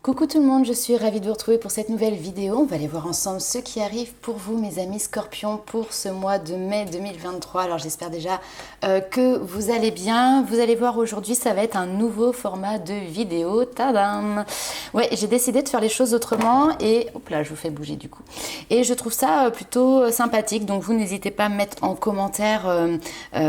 Coucou tout le monde, je suis ravie de vous retrouver pour cette nouvelle vidéo. On va aller voir ensemble ce qui arrive pour vous mes amis Scorpions pour ce mois de mai 2023. Alors j'espère déjà que vous allez bien. Vous allez voir aujourd'hui ça va être un nouveau format de vidéo. Tadam! Ouais, j'ai décidé de faire les choses autrement et hop là je vous fais bouger du coup. Et je trouve ça plutôt sympathique. Donc vous n'hésitez pas à mettre en commentaire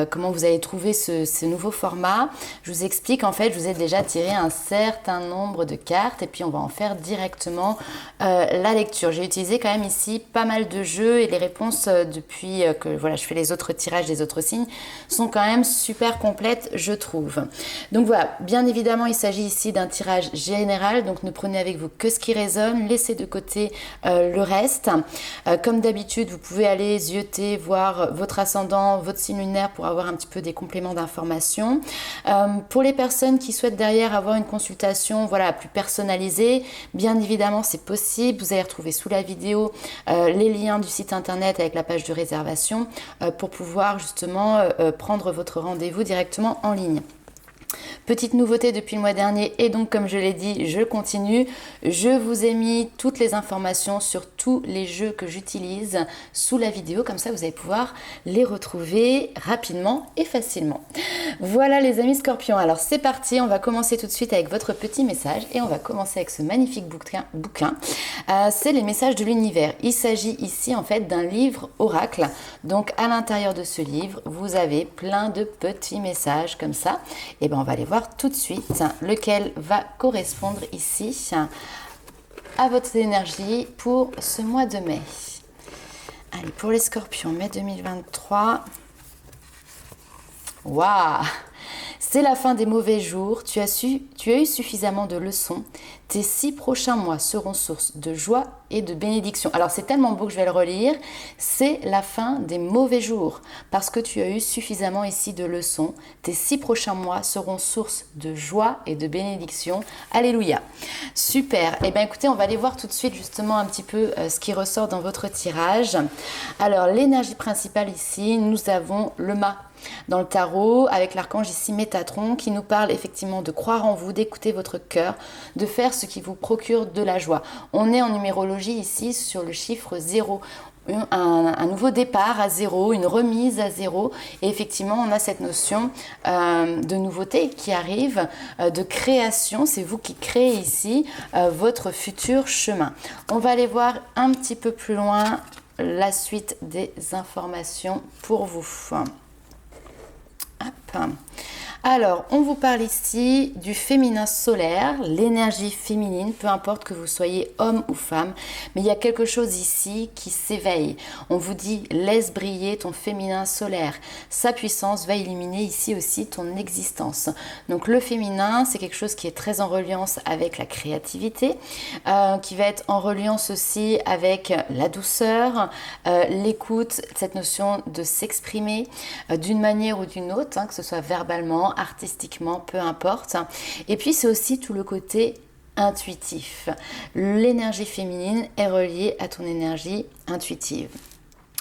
comment vous avez trouvé ce nouveau format. Je vous explique en fait, je vous ai déjà tiré un certain nombre de cartes et puis on va en faire directement la lecture. J'ai utilisé quand même ici pas mal de jeux et les réponses depuis que voilà, je fais les autres tirages des autres signes sont quand même super complètes je trouve. Donc voilà, bien évidemment il s'agit ici d'un tirage général, donc ne prenez avec vous que ce qui résonne, laissez de côté le reste. Comme d'habitude vous pouvez aller zioter, voir votre ascendant, votre signe lunaire pour avoir un petit peu des compléments d'informations. Pour les personnes qui souhaitent derrière avoir une consultation voilà, plus personnalisée, bien évidemment c'est possible. Vous allez retrouver sous la vidéo les liens du site internet avec la page de réservation pour pouvoir justement prendre votre rendez-vous directement en ligne. Petite nouveauté depuis le mois dernier et donc comme je l'ai dit, je continue. Je vous ai mis toutes les informations sur tous les jeux que j'utilise sous la vidéo. Comme ça, vous allez pouvoir les retrouver rapidement et facilement. Voilà les amis Scorpions. Alors c'est parti, on va commencer tout de suite avec votre petit message et on va commencer avec ce magnifique bouquin. C'est les messages de l'univers. Il s'agit ici en fait d'un livre oracle. Donc à l'intérieur de ce livre, vous avez plein de petits messages comme ça. Et bien on va aller voir tout de suite lequel va correspondre ici à votre énergie pour ce mois de mai. Allez, pour les Scorpions, mai 2023. Waouh! C'est la fin des mauvais jours, tu as eu suffisamment de leçons, tes 6 prochains mois seront source de joie et de bénédiction. Alors c'est tellement beau que je vais le relire, c'est la fin des mauvais jours, parce que tu as eu suffisamment ici de leçons, tes 6 prochains mois seront source de joie et de bénédiction. Alléluia. Super, et bien écoutez, on va aller voir tout de suite justement un petit peu ce qui ressort dans votre tirage. Alors l'énergie principale ici, nous avons le mât dans le tarot avec l'archange ici Métatron qui nous parle effectivement de croire en vous, d'écouter votre cœur, de faire ce qui vous procure de la joie. On est en numérologie ici sur le chiffre 0. Un nouveau départ à zéro, une remise à zéro et effectivement on a cette notion de nouveauté qui arrive, de création, c'est vous qui créez ici votre futur chemin. On va aller voir un petit peu plus loin la suite des informations pour vous. Hop. Alors, on vous parle ici du féminin solaire, l'énergie féminine, peu importe que vous soyez homme ou femme, mais il y a quelque chose ici qui s'éveille. On vous dit, laisse briller ton féminin solaire. Sa puissance va illuminer ici aussi ton existence. Donc le féminin, c'est quelque chose qui est très en reliance avec la créativité, qui va être en reliance aussi avec la douceur, l'écoute, cette notion de s'exprimer d'une manière ou d'une autre, que ce soit verbalement, artistiquement, peu importe. Et puis c'est aussi tout le côté intuitif. L'énergie féminine est reliée à ton énergie intuitive.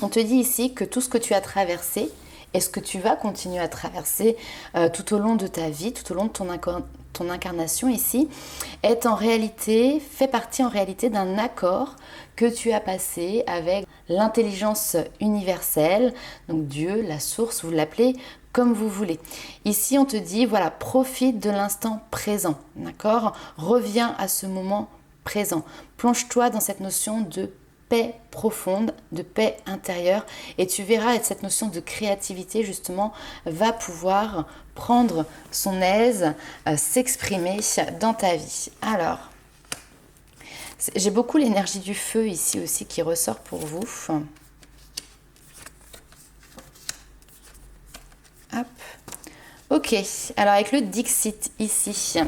On te dit ici que tout ce que tu as traversé et ce que tu vas continuer à traverser tout au long de ta vie, tout au long de ton incarnation ici, fait partie en réalité d'un accord que tu as passé avec l'intelligence universelle, donc Dieu, la source, vous l'appelez comme vous voulez. Ici, on te dit, voilà, profite de l'instant présent, d'accord? Reviens à ce moment présent. Plonge-toi dans cette notion de paix profonde, de paix intérieure et tu verras cette notion de créativité justement va pouvoir prendre son aise, s'exprimer dans ta vie. Alors, j'ai beaucoup l'énergie du feu ici aussi qui ressort pour vous. Hop. Ok, alors avec le Dixit ici,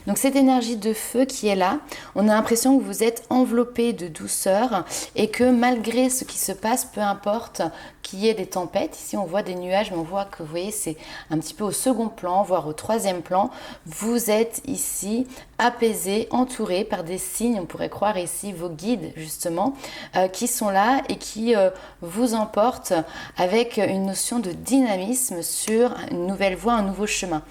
donc cette énergie de feu qui est là, on a l'impression que vous êtes enveloppé de douceur et que malgré ce qui se passe, peu importe qu'il y ait des tempêtes, ici on voit des nuages, mais on voit que vous voyez c'est un petit peu au second plan, voire au troisième plan, vous êtes ici apaisé, entouré par des signes, on pourrait croire ici vos guides justement, qui sont là et qui vous emportent avec une notion de dynamisme sur une nouvelle voie, un nouveau nouveau chemin.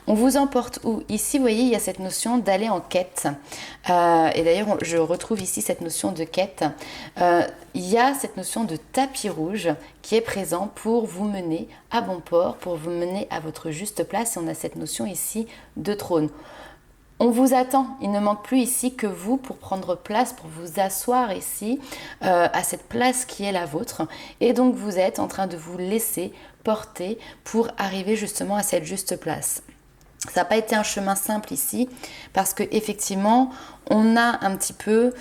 On vous emporte où? Ici, vous voyez, il y a cette notion d'aller en quête. Et d'ailleurs, je retrouve ici cette notion de quête. Il y a cette notion de tapis rouge qui est présent pour vous mener à bon port, pour vous mener à votre juste place. Et on a cette notion ici de trône. On vous attend, il ne manque plus ici que vous pour prendre place, pour vous asseoir ici à cette place qui est la vôtre. Et donc vous êtes en train de vous laisser porter pour arriver justement à cette juste place. Ça n'a pas été un chemin simple ici parce que effectivement on a un petit peu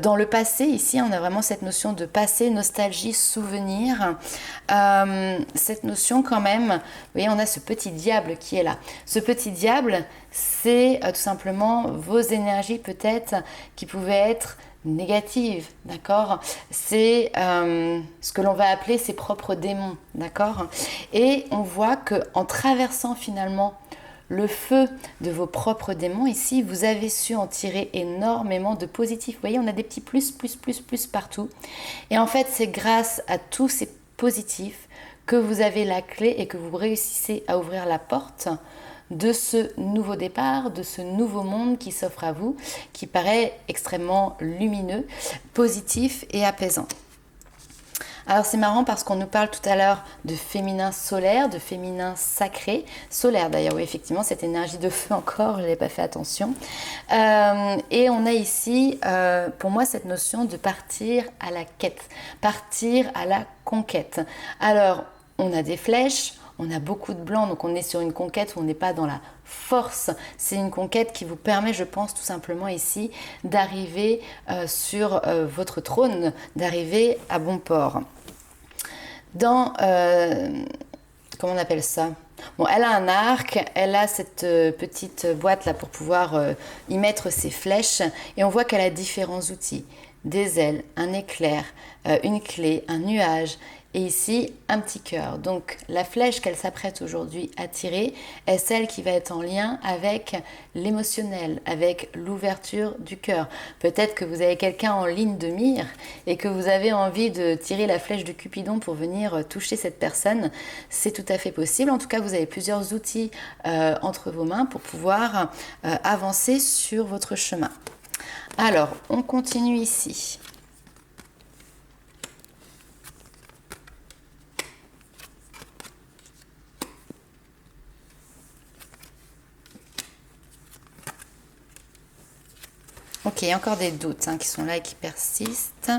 dans le passé ici, on a vraiment cette notion de passé, nostalgie, souvenir, cette notion quand même, vous voyez, on a ce petit diable qui est là. Ce petit diable, c'est tout simplement vos énergies peut-être qui pouvaient être négatives, d'accord? C'est ce que l'on va appeler ses propres démons, d'accord? Et on voit qu'en traversant finalement le feu de vos propres démons, ici, vous avez su en tirer énormément de positifs. Vous voyez, on a des petits plus partout. Et en fait, c'est grâce à tous ces positifs que vous avez la clé et que vous réussissez à ouvrir la porte de ce nouveau départ, de ce nouveau monde qui s'offre à vous, qui paraît extrêmement lumineux, positif et apaisant. Alors c'est marrant parce qu'on nous parle tout à l'heure de féminin solaire, de féminin sacré, solaire d'ailleurs, oui effectivement, cette énergie de feu encore, je n'avais pas fait attention. Et on a ici, pour moi, cette notion de partir à la quête, partir à la conquête. Alors, on a des flèches, on a beaucoup de blanc, donc on est sur une conquête où on n'est pas dans la force. C'est une conquête qui vous permet, je pense, tout simplement ici, d'arriver sur votre trône, d'arriver à bon port. Dans, comment on appelle ça? Bon, elle a un arc, elle a cette petite boîte là pour pouvoir y mettre ses flèches et on voit qu'elle a différents outils. Des ailes, un éclair, une clé, un nuage et ici un petit cœur. Donc la flèche qu'elle s'apprête aujourd'hui à tirer est celle qui va être en lien avec l'émotionnel, avec l'ouverture du cœur. Peut-être que vous avez quelqu'un en ligne de mire et que vous avez envie de tirer la flèche de Cupidon pour venir toucher cette personne. C'est tout à fait possible. En tout cas, vous avez plusieurs outils entre vos mains pour pouvoir avancer sur votre chemin. Alors, on continue ici. Ok, il y a encore des doutes qui sont là et qui persistent.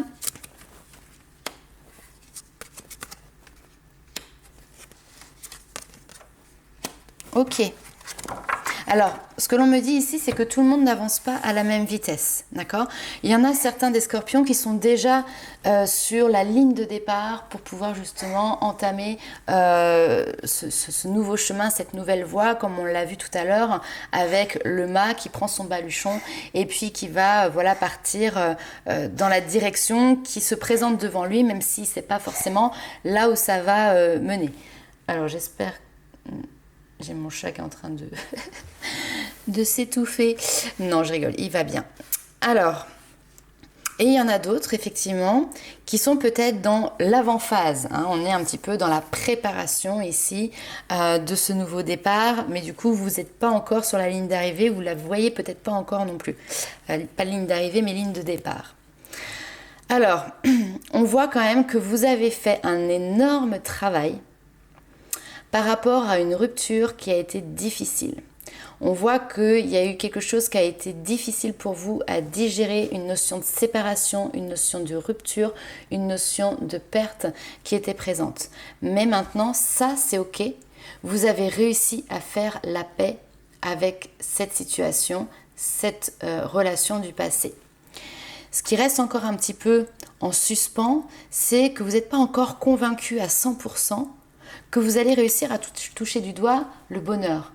Ok. Alors, ce que l'on me dit ici, c'est que tout le monde n'avance pas à la même vitesse, d'accord? Il y en a certains des scorpions qui sont déjà sur la ligne de départ pour pouvoir justement entamer ce nouveau chemin, cette nouvelle voie, comme on l'a vu tout à l'heure, avec le mât qui prend son baluchon et puis qui va voilà, partir dans la direction qui se présente devant lui, même si ce n'est pas forcément là où ça va mener. Alors, j'espère... J'ai mon chat qui est en train de s'étouffer. Non, je rigole, il va bien. Alors, et il y en a d'autres, effectivement, qui sont peut-être dans l'avant-phase. On est un petit peu dans la préparation ici de ce nouveau départ. Mais du coup, vous n'êtes pas encore sur la ligne d'arrivée. Vous ne la voyez peut-être pas encore non plus. Pas ligne d'arrivée, mais ligne de départ. Alors, on voit quand même que vous avez fait un énorme travail par rapport à une rupture qui a été difficile. On voit qu'il y a eu quelque chose qui a été difficile pour vous à digérer, une notion de séparation, une notion de rupture, une notion de perte qui était présente. Mais maintenant, ça c'est ok. Vous avez réussi à faire la paix avec cette situation, cette relation du passé. Ce qui reste encore un petit peu en suspens, c'est que vous n'êtes pas encore convaincu à 100% que vous allez réussir à toucher du doigt le bonheur.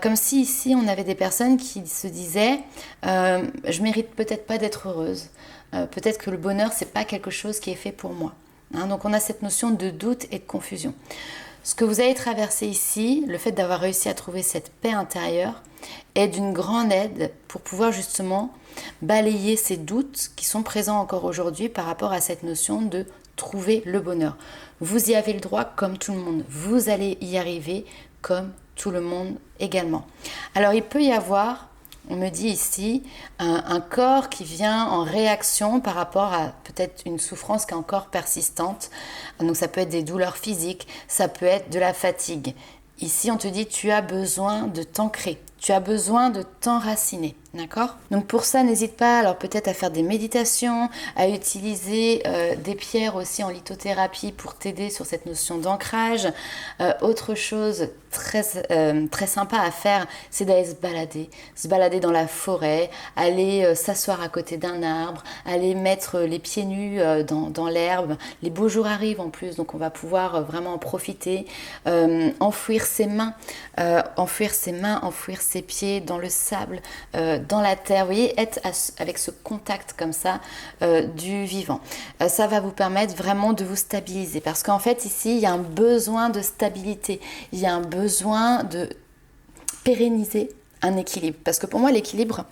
Comme si ici, on avait des personnes qui se disaient « je mérite peut-être pas d'être heureuse. Peut-être que le bonheur, c'est pas quelque chose qui est fait pour moi. » Donc, on a cette notion de doute et de confusion. Ce que vous avez traversé ici, le fait d'avoir réussi à trouver cette paix intérieure, est d'une grande aide pour pouvoir justement balayer ces doutes qui sont présents encore aujourd'hui par rapport à cette notion de trouver le bonheur. Vous y avez le droit comme tout le monde. Vous allez y arriver comme tout le monde également. Alors il peut y avoir, on me dit ici, un corps qui vient en réaction par rapport à peut-être une souffrance qui est encore persistante. Donc ça peut être des douleurs physiques, ça peut être de la fatigue. Ici, on te dit tu as besoin de t'ancrer, tu as besoin de t'enraciner. D'accord? Donc pour ça, n'hésite pas alors peut-être à faire des méditations, à utiliser des pierres aussi en lithothérapie pour t'aider sur cette notion d'ancrage. Autre chose très sympa à faire, c'est d'aller se balader dans la forêt, aller s'asseoir à côté d'un arbre, aller mettre les pieds nus dans l'herbe. Les beaux jours arrivent en plus, donc on va pouvoir vraiment en profiter. Enfouir ses mains, enfouir ses pieds dans le sable, dans la terre, vous voyez, être avec ce contact comme ça du vivant. Ça va vous permettre vraiment de vous stabiliser parce qu'en fait ici il y a un besoin de stabilité, il y a un besoin de pérenniser un équilibre. Parce que pour moi l'équilibre,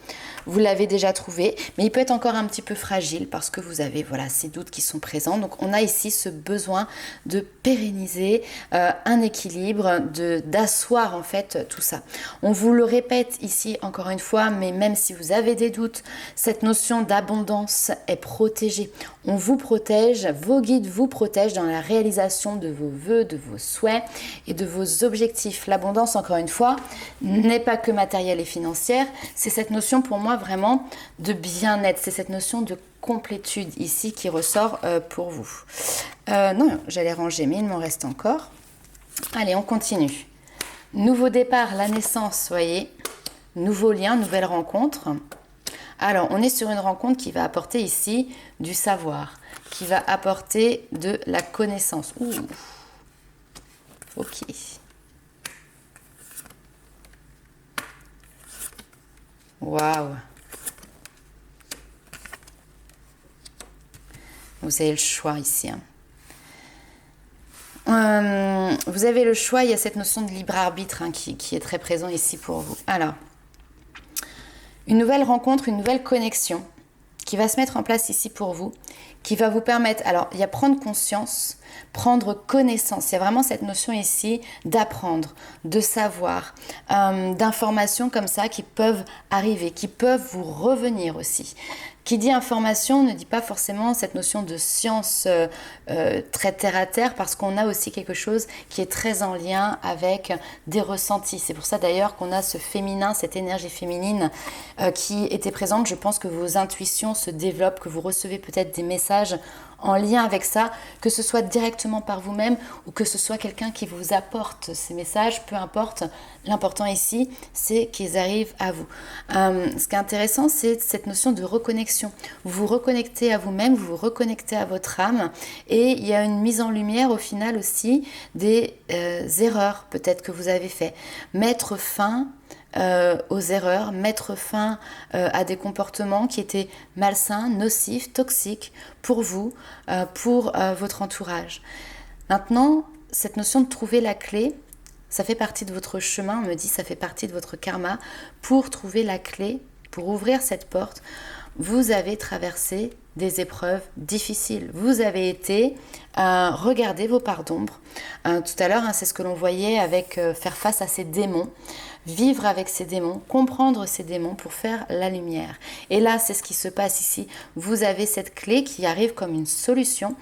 vous l'avez déjà trouvé, mais il peut être encore un petit peu fragile parce que vous avez voilà, ces doutes qui sont présents. Donc on a ici ce besoin de pérenniser un équilibre, d'asseoir en fait tout ça. On vous le répète ici encore une fois, mais même si vous avez des doutes, cette notion d'abondance est protégée. On vous protège, vos guides vous protègent dans la réalisation de vos vœux, de vos souhaits et de vos objectifs. L'abondance, encore une fois, n'est pas que matérielle et financière, c'est cette notion pour moi vraiment de bien-être, c'est cette notion de complétude ici qui ressort pour vous. Non, j'allais ranger, mais il m'en reste encore. Allez, on continue. Nouveau départ, la naissance, voyez, nouveau lien, nouvelle rencontre. Alors, on est sur une rencontre qui va apporter ici du savoir, qui va apporter de la connaissance. Ouh. Ok. Waouh. Vous avez le choix ici. Vous avez le choix, il y a cette notion de libre arbitre qui est très présent ici pour vous. Alors, une nouvelle rencontre, une nouvelle connexion qui va se mettre en place ici pour vous, qui va vous permettre, alors il y a prendre conscience, prendre connaissance, il y a vraiment cette notion ici d'apprendre, de savoir, d'informations comme ça qui peuvent arriver, qui peuvent vous revenir aussi. Qui dit information ne dit pas forcément cette notion de science très terre à terre parce qu'on a aussi quelque chose qui est très en lien avec des ressentis. C'est pour ça d'ailleurs qu'on a ce féminin, cette énergie féminine qui était présente. Je pense que vos intuitions se développent, que vous recevez peut-être des messages en lien avec ça, que ce soit directement par vous-même ou que ce soit quelqu'un qui vous apporte ces messages, peu importe. L'important ici, c'est qu'ils arrivent à vous. Ce qui est intéressant, c'est cette notion de reconnexion. Vous vous reconnectez à vous-même, vous vous reconnectez à votre âme et il y a une mise en lumière au final aussi des erreurs peut-être que vous avez fait. Mettre fin aux erreurs, mettre fin à des comportements qui étaient malsains, nocifs, toxiques pour vous, pour votre entourage. Maintenant, cette notion de trouver la clé, ça fait partie de votre chemin, on me dit ça fait partie de votre karma. Pour trouver la clé, pour ouvrir cette porte, vous avez traversé des épreuves difficiles. Vous avez été regarder vos parts d'ombre. Tout à l'heure, c'est ce que l'on voyait avec faire face à ces démons. Vivre avec ces démons, comprendre ces démons pour faire la lumière. Et là, c'est ce qui se passe ici. Vous avez cette clé qui arrive comme une solution,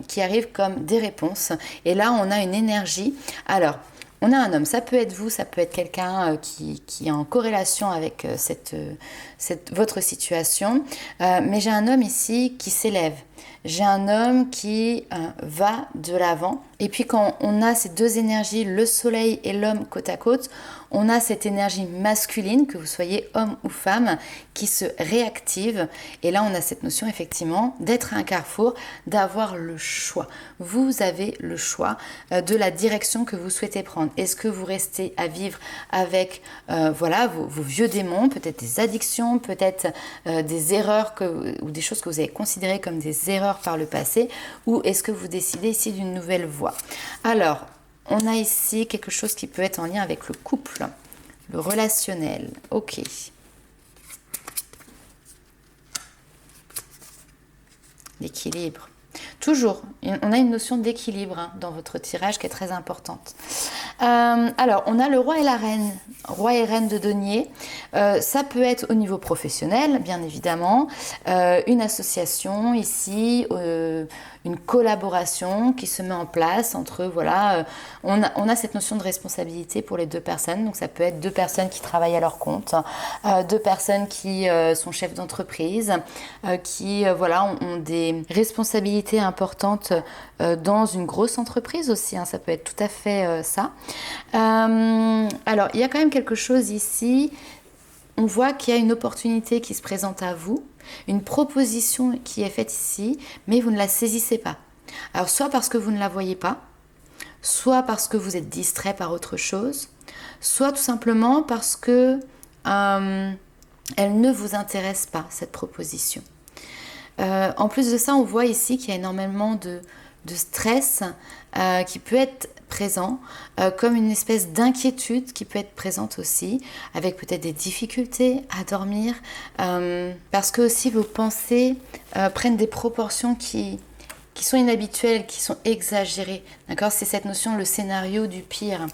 qui arrive comme des réponses. Et là, on a une énergie. Alors, on a un homme, ça peut être vous, ça peut être quelqu'un qui est en corrélation avec votre situation. Mais j'ai un homme ici qui s'élève. J'ai un homme qui va de l'avant. Et puis quand on a ces deux énergies, le soleil et l'homme côte à côte, on a cette énergie masculine, que vous soyez homme ou femme, qui se réactive. Et là, on a cette notion effectivement d'être à un carrefour, d'avoir le choix. Vous avez le choix de la direction que vous souhaitez prendre. Est-ce que vous restez à vivre avec vos vieux démons, peut-être des addictions, peut-être des erreurs ou des choses que vous avez considérées comme des erreurs par le passé, ou est-ce que vous décidez ici d'une nouvelle voie? Alors, on a ici quelque chose qui peut être en lien avec le couple, le relationnel. Ok. L'équilibre. Toujours, on a une notion d'équilibre dans votre tirage qui est très importante. Alors, on a le roi et la reine, roi et reine de denier. Ça peut être au niveau professionnel, bien évidemment, une association ici, une collaboration qui se met en place entre, voilà, on a cette notion de responsabilité pour les deux personnes. Donc, ça peut être deux personnes qui travaillent à leur compte, deux personnes qui sont chefs d'entreprise, qui, voilà, ont des responsabilités importantes dans une grosse entreprise aussi, hein, ça peut être tout à fait ça. Alors, il y a quand même quelque chose ici, on voit qu'il y a une opportunité qui se présente à vous, une proposition qui est faite ici, mais vous ne la saisissez pas. Alors, soit parce que vous ne la voyez pas, soit parce que vous êtes distrait par autre chose, soit tout simplement parce que elle ne vous intéresse pas, cette proposition. En plus de ça, on voit ici qu'il y a énormément de stress qui peut être présent, comme une espèce d'inquiétude qui peut être présente aussi, avec peut-être des difficultés à dormir, parce que aussi vos pensées prennent des proportions qui sont inhabituelles, qui sont exagérées. D'accord ? C'est cette notion, le scénario du pire.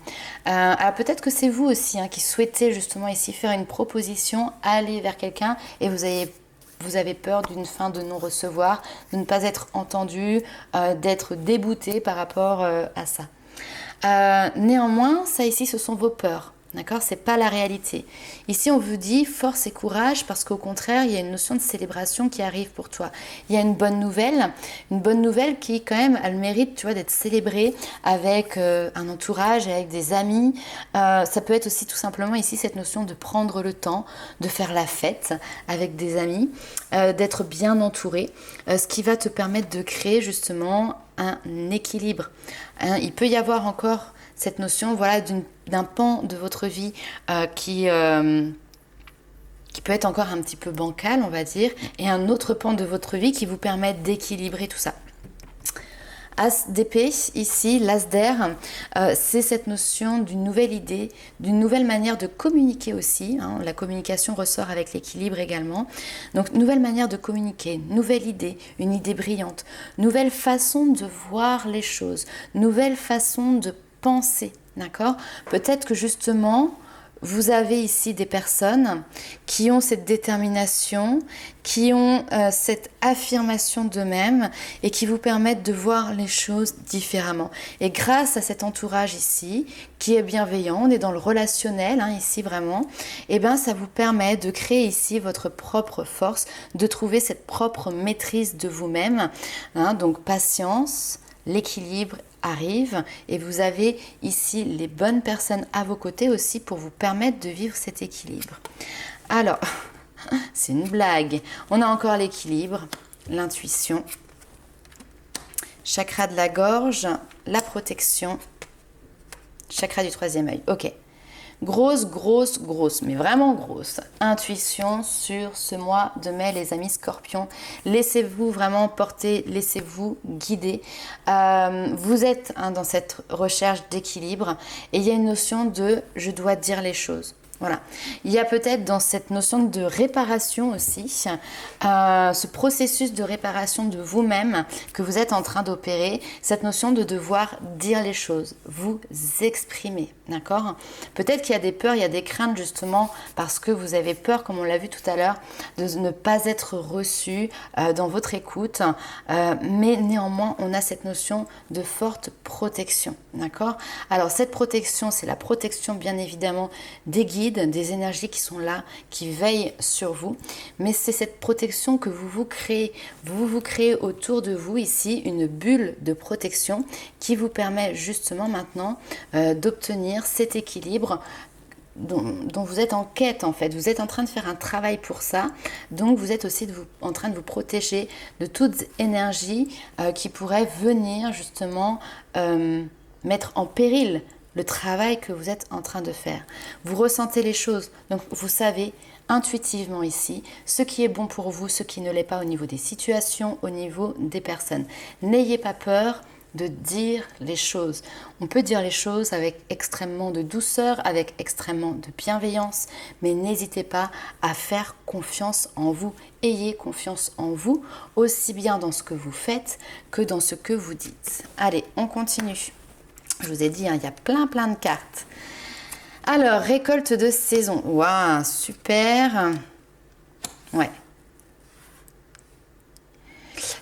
Alors peut-être que c'est vous aussi qui souhaitez justement ici faire une proposition, aller vers quelqu'un et vous avez peur d'une fin de non-recevoir, de ne pas être entendu, d'être débouté par rapport à ça. Néanmoins, ça ici, ce sont vos peurs. D'accord ? C'est pas la réalité. Ici, on vous dit force et courage parce qu'au contraire, il y a une notion de célébration qui arrive pour toi. Il y a une bonne nouvelle qui quand même a le mérite, tu vois, d'être célébrée avec un entourage, avec des amis. Ça peut être aussi tout simplement ici cette notion de prendre le temps, de faire la fête avec des amis, d'être bien entouré, ce qui va te permettre de créer justement un équilibre. Il peut y avoir encore cette notion, voilà, d'un pan de votre vie qui peut être encore un petit peu bancal, on va dire, et un autre pan de votre vie qui vous permet d'équilibrer tout ça. As d'épée, ici, l'as d'air, c'est cette notion d'une nouvelle idée, d'une nouvelle manière de communiquer aussi. La communication ressort avec l'équilibre également. Donc, nouvelle manière de communiquer, nouvelle idée, une idée brillante, nouvelle façon de voir les choses, nouvelle façon de penser, d'accord ? Peut-être que justement, vous avez ici des personnes qui ont cette détermination, qui ont cette affirmation d'eux-mêmes et qui vous permettent de voir les choses différemment. Et grâce à cet entourage ici, qui est bienveillant, on est dans le relationnel ici vraiment, et bien ça vous permet de créer ici votre propre force, de trouver cette propre maîtrise de vous-même. Donc patience, l'équilibre arrive et vous avez ici les bonnes personnes à vos côtés aussi pour vous permettre de vivre cet équilibre. Alors, c'est une blague. On a encore l'équilibre, l'intuition, chakra de la gorge, la protection, chakra du troisième œil. Ok. Grosse, mais vraiment grosse intuition sur ce mois de mai, les amis scorpions. Laissez-vous vraiment porter, laissez-vous guider. Vous êtes dans cette recherche d'équilibre et il y a une notion de « je dois dire les choses ». Voilà. Il y a peut-être dans cette notion de réparation aussi, ce processus de réparation de vous-même que vous êtes en train d'opérer, cette notion de devoir dire les choses, vous exprimer, d'accord ? Peut-être qu'il y a des peurs, il y a des craintes justement parce que vous avez peur, comme on l'a vu tout à l'heure, de ne pas être reçu dans votre écoute, mais néanmoins, on a cette notion de forte protection, d'accord ? Alors, cette protection, c'est la protection bien évidemment des guides, des énergies qui sont là, qui veillent sur vous, mais c'est cette protection que vous vous créez. Vous créez autour de vous ici une bulle de protection qui vous permet justement maintenant d'obtenir cet équilibre dont vous êtes en quête en fait. Vous êtes en train de faire un travail pour ça, donc vous êtes aussi en train de vous protéger de toute énergie qui pourrait venir justement mettre en péril le travail que vous êtes en train de faire. Vous ressentez les choses, donc vous savez intuitivement ici ce qui est bon pour vous, ce qui ne l'est pas au niveau des situations, au niveau des personnes. N'ayez pas peur de dire les choses. On peut dire les choses avec extrêmement de douceur, avec extrêmement de bienveillance, mais n'hésitez pas à faire confiance en vous. Ayez confiance en vous, aussi bien dans ce que vous faites que dans ce que vous dites. Allez, on continue. Je vous ai dit, hein, il y a plein de cartes. Alors, récolte de saison. Waouh, super. Ouais.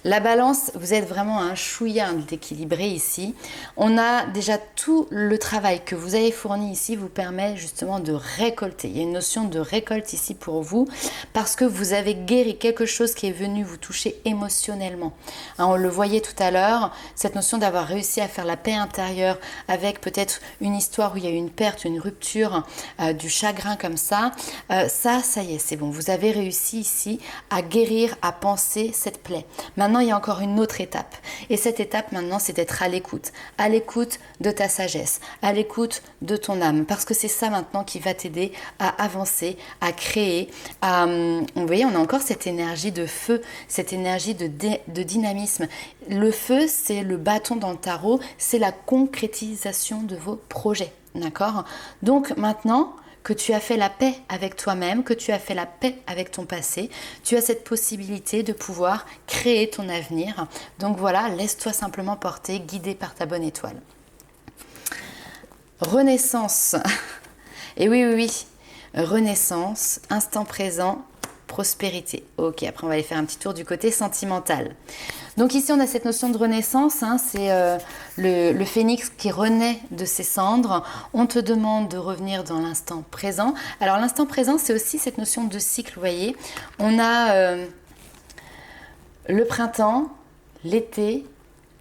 La balance, vous êtes vraiment un chouïa d'équilibré ici. On a déjà tout le travail que vous avez fourni ici vous permet justement de récolter. Il y a une notion de récolte ici pour vous parce que vous avez guéri quelque chose qui est venu vous toucher émotionnellement. Hein, on le voyait tout à l'heure, cette notion d'avoir réussi à faire la paix intérieure avec peut-être une histoire où il y a eu une perte, une rupture, du chagrin comme ça. Ça y est, c'est bon. Vous avez réussi ici à guérir, à penser cette plaie. Maintenant, il y a encore une autre étape. Et cette étape, maintenant, c'est d'être à l'écoute de ta sagesse, à l'écoute de ton âme. Parce que c'est ça, maintenant, qui va t'aider à avancer, à créer. Vous voyez, on a encore cette énergie de feu, cette énergie de dynamisme. Le feu, c'est le bâton dans le tarot, c'est la concrétisation de vos projets. D'accord ? Donc, maintenant que tu as fait la paix avec toi-même, que tu as fait la paix avec ton passé, tu as cette possibilité de pouvoir créer ton avenir. Donc voilà, laisse-toi simplement porter, guidé par ta bonne étoile. Renaissance. Et oui. Renaissance, instant présent, prospérité. Ok, après on va aller faire un petit tour du côté sentimental. Donc ici on a cette notion de renaissance, hein, c'est le phénix qui renaît de ses cendres. On te demande de revenir dans l'instant présent. Alors l'instant présent, c'est aussi cette notion de cycle, vous voyez. On a le printemps, l'été,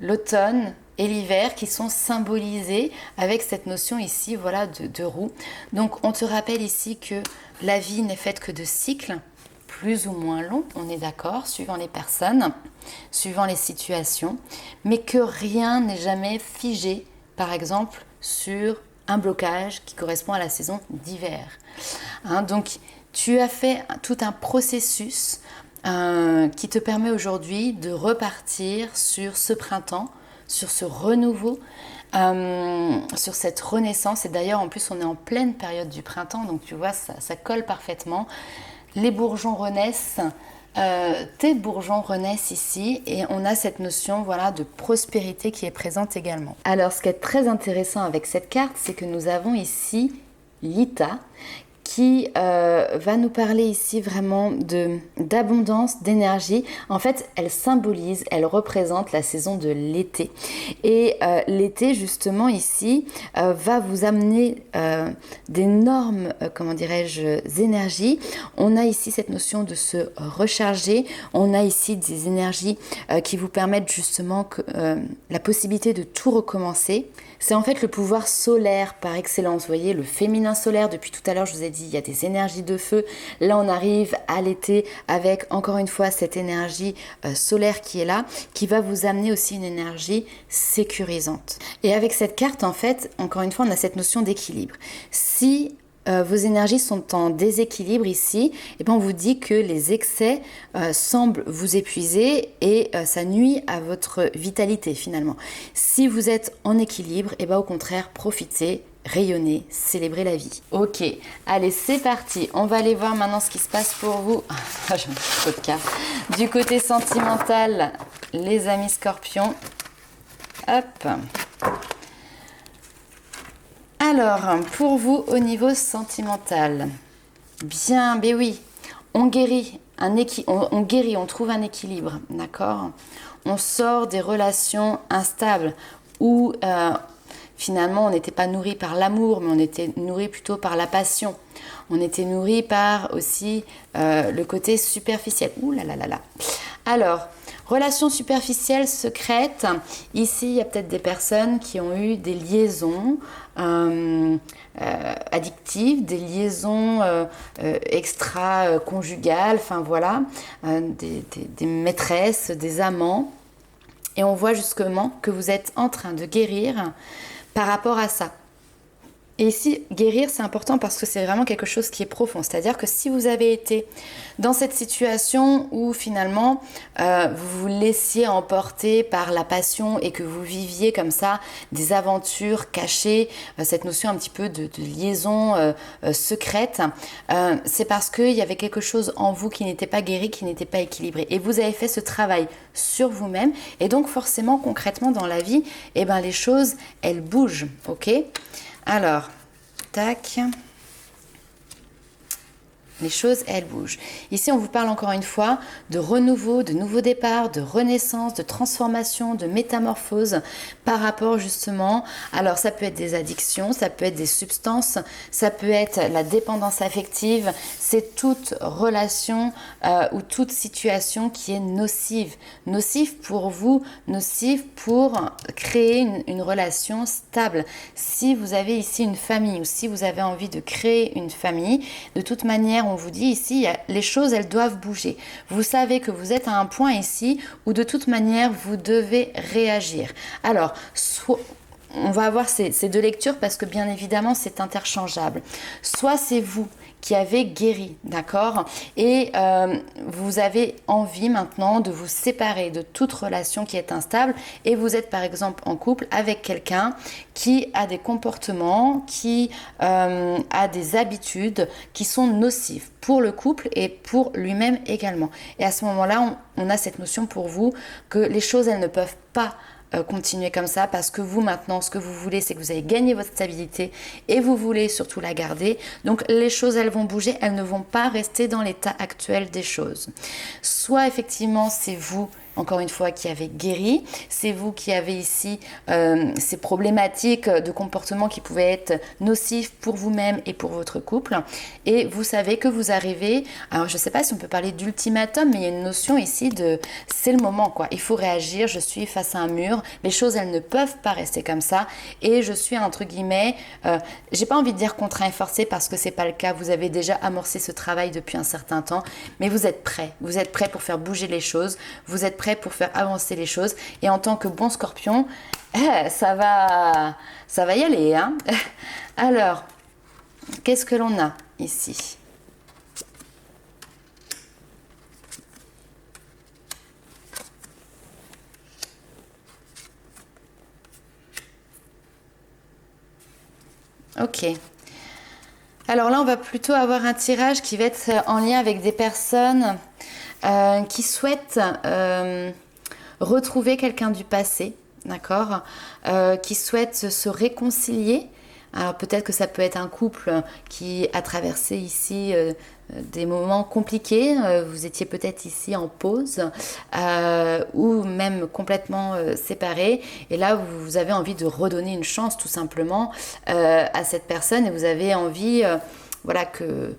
l'automne et l'hiver qui sont symbolisés avec cette notion ici, voilà, de roue. Donc on te rappelle ici que la vie n'est faite que de cycles, plus ou moins longs, on est d'accord, suivant les personnes, suivant les situations, mais que rien n'est jamais figé, par exemple, sur un blocage qui correspond à la saison d'hiver. Hein, donc, tu as fait tout un processus qui te permet aujourd'hui de repartir sur ce printemps, sur ce renouveau, sur cette renaissance. Et d'ailleurs, en plus, on est en pleine période du printemps, donc tu vois, ça colle parfaitement. Les bourgeons renaissent, tes bourgeons renaissent ici et on a cette notion, voilà, de prospérité qui est présente également. Alors, ce qui est très intéressant avec cette carte, c'est que nous avons ici Lita qui va nous parler ici vraiment d'abondance, d'énergie. En fait, elle symbolise, elle représente la saison de l'été. Et l'été, justement, ici, va vous amener d'énormes, comment dirais-je, énergies. On a ici cette notion de se recharger. On a ici des énergies qui vous permettent justement la possibilité de tout recommencer. C'est en fait le pouvoir solaire par excellence. Vous voyez, le féminin solaire, depuis tout à l'heure, je vous ai dit, il y a des énergies de feu. Là, on arrive à l'été avec, encore une fois, cette énergie solaire qui est là, qui va vous amener aussi une énergie sécurisante. Et avec cette carte, en fait, encore une fois, on a cette notion d'équilibre. Si vos énergies sont en déséquilibre ici, et bien on vous dit que les excès semblent vous épuiser et ça nuit à votre vitalité finalement. Si vous êtes en équilibre, et bien au contraire, profitez, rayonnez, célébrez la vie. Ok, allez c'est parti, on va aller voir maintenant ce qui se passe pour vous. J'ai un petit peu de cartes. Du côté sentimental, les amis scorpions. Hop. Alors, pour vous, au niveau sentimental, bien, ben oui, on guérit, on trouve un équilibre, d'accord ? On sort des relations instables où finalement on n'était pas nourri par l'amour, mais on était nourri plutôt par la passion. On était nourri par aussi le côté superficiel. Ouh là là là là. Alors, relations superficielles, secrètes. Ici, il y a peut-être des personnes qui ont eu des liaisons addictives, des liaisons extra-conjugales, enfin voilà, des maîtresses, des amants. Et on voit justement que vous êtes en train de guérir par rapport à ça. Et ici, guérir, c'est important parce que c'est vraiment quelque chose qui est profond. C'est-à-dire que si vous avez été dans cette situation où finalement vous vous laissiez emporter par la passion et que vous viviez comme ça des aventures cachées, cette notion un petit peu de liaison secrète, c'est parce qu'il y avait quelque chose en vous qui n'était pas guéri, qui n'était pas équilibré. Et vous avez fait ce travail sur vous-même. Et donc forcément, concrètement dans la vie, eh ben, les choses, elles bougent. Ok ? Alors, tac, les choses, elles bougent. Ici, on vous parle encore une fois de renouveau, de nouveau départ, de renaissance, de transformation, de métamorphose par rapport justement, alors ça peut être des addictions, ça peut être des substances, ça peut être la dépendance affective, c'est toute relation ou toute situation qui est nocive. Nocive pour vous, nocive pour créer une relation stable. Si vous avez ici une famille ou si vous avez envie de créer une famille, de toute manière, on vous dit ici, les choses, elles doivent bouger. Vous savez que vous êtes à un point ici où de toute manière, vous devez réagir. Alors, on va avoir ces deux lectures parce que bien évidemment, c'est interchangeable. Soit c'est vous qui avez guéri, d'accord ? Et vous avez envie maintenant de vous séparer de toute relation qui est instable et vous êtes par exemple en couple avec quelqu'un qui a des comportements, qui a des habitudes qui sont nocives pour le couple et pour lui-même également. Et à ce moment-là, on a cette notion pour vous que les choses, elles ne peuvent pas continuer comme ça parce que vous maintenant ce que vous voulez c'est que vous avez gagné votre stabilité et vous voulez surtout la garder, donc les choses elles vont bouger, elles ne vont pas rester dans l'état actuel des choses. Soit effectivement c'est vous encore une fois qui avez guéri, c'est vous qui avez ici ces problématiques de comportement qui pouvaient être nocifs pour vous-même et pour votre couple et vous savez que vous arrivez, alors je ne sais pas si on peut parler d'ultimatum mais il y a une notion ici de c'est le moment quoi, il faut réagir, je suis face à un mur, les choses elles ne peuvent pas rester comme ça et je suis entre guillemets, j'ai pas envie de dire contraint et forcé parce que c'est pas le cas, vous avez déjà amorcé ce travail depuis un certain temps mais vous êtes prêt pour faire bouger les choses, vous êtes prêt pour faire avancer les choses et en tant que bon scorpion ça va y aller hein. Alors qu'est-ce que l'on a ici? Ok, alors là on va plutôt avoir un tirage qui va être en lien avec des personnes qui souhaitent retrouver quelqu'un du passé, d'accord, qui souhaitent se réconcilier. Alors peut-être que ça peut être un couple qui a traversé ici des moments compliqués, vous étiez peut-être ici en pause ou même complètement séparés et là vous avez envie de redonner une chance tout simplement à cette personne et vous avez envie voilà, que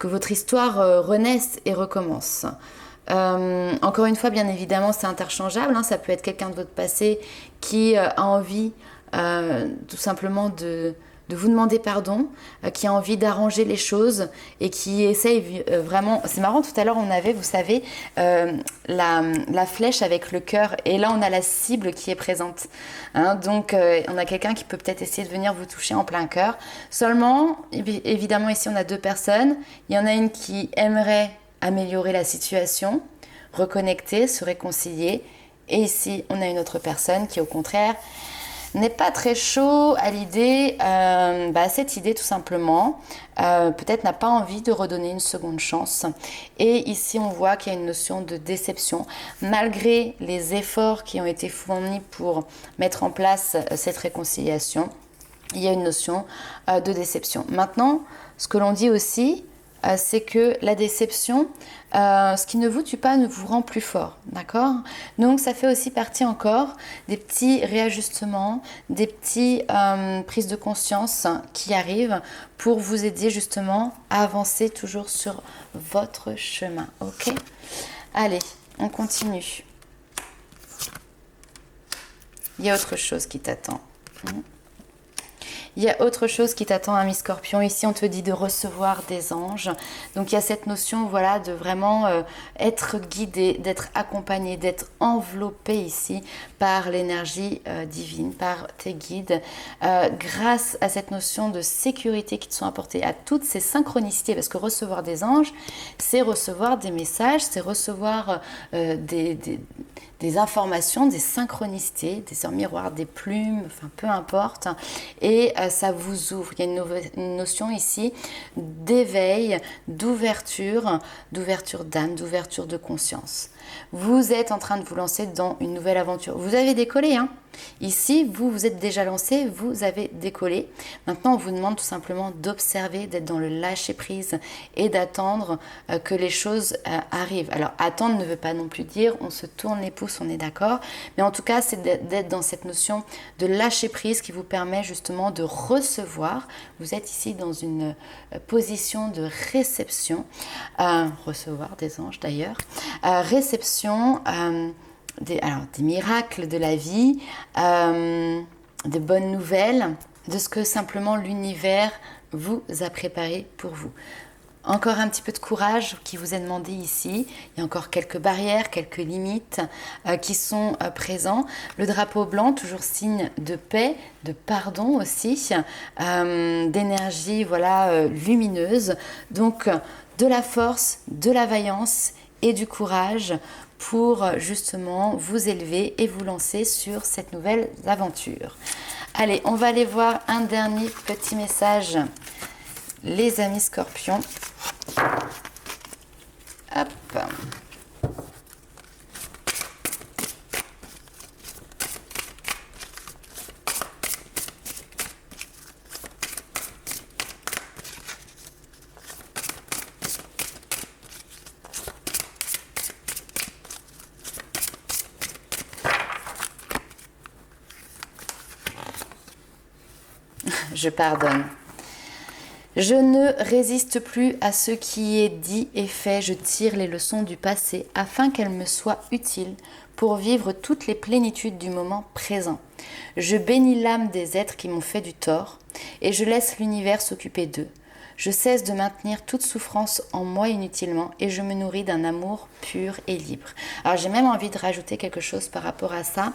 votre histoire renaisse et recommence. Encore une fois, bien évidemment, c'est interchangeable. Hein, ça peut être quelqu'un de votre passé qui a envie tout simplement de vous demander pardon, qui a envie d'arranger les choses et qui essaye vraiment... C'est marrant, tout à l'heure, on avait, vous savez, la flèche avec le cœur et là, on a la cible qui est présente. Hein, donc, on a quelqu'un qui peut peut-être essayer de venir vous toucher en plein cœur. Seulement, évidemment, ici, on a deux personnes. Il y en a une qui aimerait améliorer la situation, reconnecter, se réconcilier. Et ici, on a une autre personne qui, au contraire, n'est pas très chaud à l'idée, cette idée tout simplement, peut-être n'a pas envie de redonner une seconde chance. Et ici, on voit qu'il y a une notion de déception. Malgré les efforts qui ont été fournis pour mettre en place cette réconciliation, il y a une notion de déception. Maintenant, ce que l'on dit aussi, c'est que la déception, ce qui ne vous tue pas ne vous rend plus fort, d'accord? Donc ça fait aussi partie encore des petits réajustements, des petits prises de conscience qui arrivent pour vous aider justement à avancer toujours sur votre chemin, ok? Allez, on continue. Il y a autre chose qui t'attend. Il y a autre chose qui t'attend, ami Scorpion. Ici, on te dit de recevoir des anges. Donc, il y a cette notion, voilà, de vraiment être guidé, d'être accompagné, d'être enveloppé ici par l'énergie divine, par tes guides, grâce à cette notion de sécurité qui te sont apportées, à toutes ces synchronicités, parce que recevoir des anges, c'est recevoir des messages, c'est recevoir des informations, des synchronicités, des miroirs, des plumes, enfin peu importe, et ça vous ouvre. Il y a une notion ici d'éveil, d'ouverture d'âme, d'ouverture de conscience. Vous êtes en train de vous lancer dans une nouvelle aventure. Vous avez décollé, hein. Ici, vous êtes déjà lancé, vous avez décollé. Maintenant, on vous demande tout simplement d'observer, d'être dans le lâcher-prise et d'attendre que les choses arrivent. Alors, attendre ne veut pas non plus dire on se tourne les pouces, on est d'accord. Mais en tout cas, c'est d'être dans cette notion de lâcher-prise qui vous permet justement de recevoir. Vous êtes ici dans une position de réception. Recevoir des anges d'ailleurs. Réception... des miracles de la vie, des bonnes nouvelles, de ce que simplement l'univers vous a préparé pour vous. Encore un petit peu de courage qui vous est demandé ici. Il y a encore quelques barrières, quelques limites qui sont présents. Le drapeau blanc, toujours signe de paix, de pardon aussi, d'énergie voilà, lumineuse. Donc de la force, de la vaillance et du courage pour justement vous élever et vous lancer sur cette nouvelle aventure. Allez, on va aller voir un dernier petit message, les amis Scorpions. Hop. Je pardonne. Je ne résiste plus à ce qui est dit et fait. Je tire les leçons du passé afin qu'elles me soient utiles pour vivre toutes les plénitudes du moment présent. Je bénis l'âme des êtres qui m'ont fait du tort et je laisse l'univers s'occuper d'eux. Je cesse de maintenir toute souffrance en moi inutilement et je me nourris d'un amour pur et libre. Alors j'ai même envie de rajouter quelque chose par rapport à ça.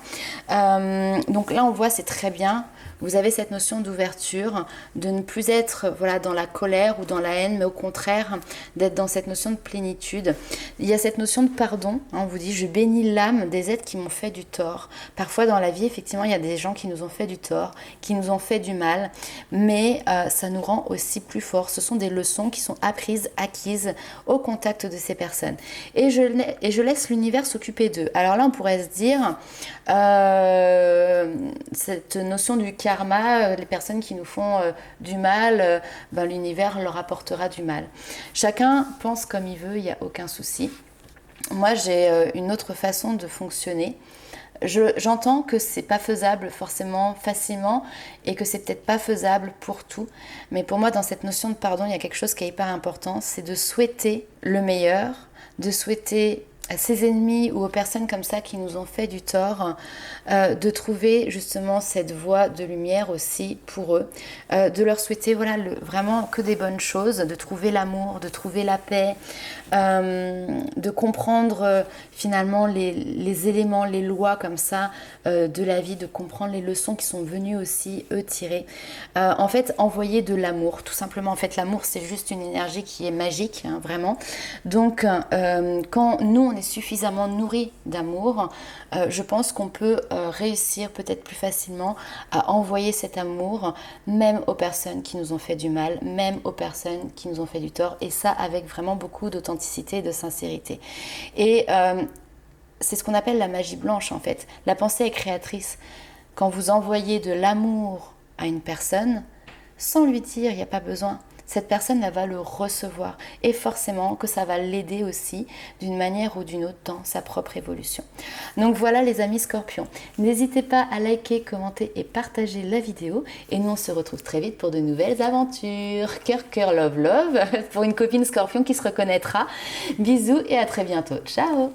Donc là on voit, c'est très bien. Vous avez cette notion d'ouverture, de ne plus être voilà, dans la colère ou dans la haine, mais au contraire d'être dans cette notion de plénitude. Il y a cette notion de pardon. Hein, on vous dit, je bénis l'âme des êtres qui m'ont fait du tort. Parfois dans la vie, effectivement, il y a des gens qui nous ont fait du tort, qui nous ont fait du mal, mais ça nous rend aussi plus forts. Ce sont des leçons qui sont apprises, acquises au contact de ces personnes. Et je laisse l'univers s'occuper d'eux. Alors là, on pourrait se dire, cette notion du karma, les personnes qui nous font du mal, l'univers leur apportera du mal. Chacun pense comme il veut, il n'y a aucun souci. Moi, j'ai une autre façon de fonctionner. J'entends que c'est pas faisable forcément facilement et que c'est peut-être pas faisable pour tout. Mais pour moi, dans cette notion de pardon, il y a quelque chose qui est hyper important, c'est de souhaiter le meilleur, de souhaiter à ses ennemis ou aux personnes comme ça qui nous ont fait du tort, de trouver justement cette voie de lumière aussi pour eux, de leur souhaiter voilà, vraiment que des bonnes choses, de trouver l'amour, de trouver la paix, de comprendre finalement les éléments, les lois comme ça de la vie, de comprendre les leçons qui sont venues aussi eux tirer. En fait, envoyer de l'amour, tout simplement. En fait, l'amour, c'est juste une énergie qui est magique, hein, vraiment. Donc, quand nous, on est suffisamment nourri d'amour, je pense qu'on peut réussir peut-être plus facilement à envoyer cet amour même aux personnes qui nous ont fait du mal, même aux personnes qui nous ont fait du tort, et ça avec vraiment beaucoup d'authenticité et de sincérité. Et c'est ce qu'on appelle la magie blanche en fait. La pensée est créatrice. Quand vous envoyez de l'amour à une personne, sans lui dire, il n'y a pas besoin, cette personne elle va le recevoir et forcément que ça va l'aider aussi d'une manière ou d'une autre dans sa propre évolution. Donc voilà les amis Scorpions, n'hésitez pas à liker, commenter et partager la vidéo et nous on se retrouve très vite pour de nouvelles aventures. Cœur, cœur, love, love pour une copine Scorpion qui se reconnaîtra. Bisous et à très bientôt. Ciao.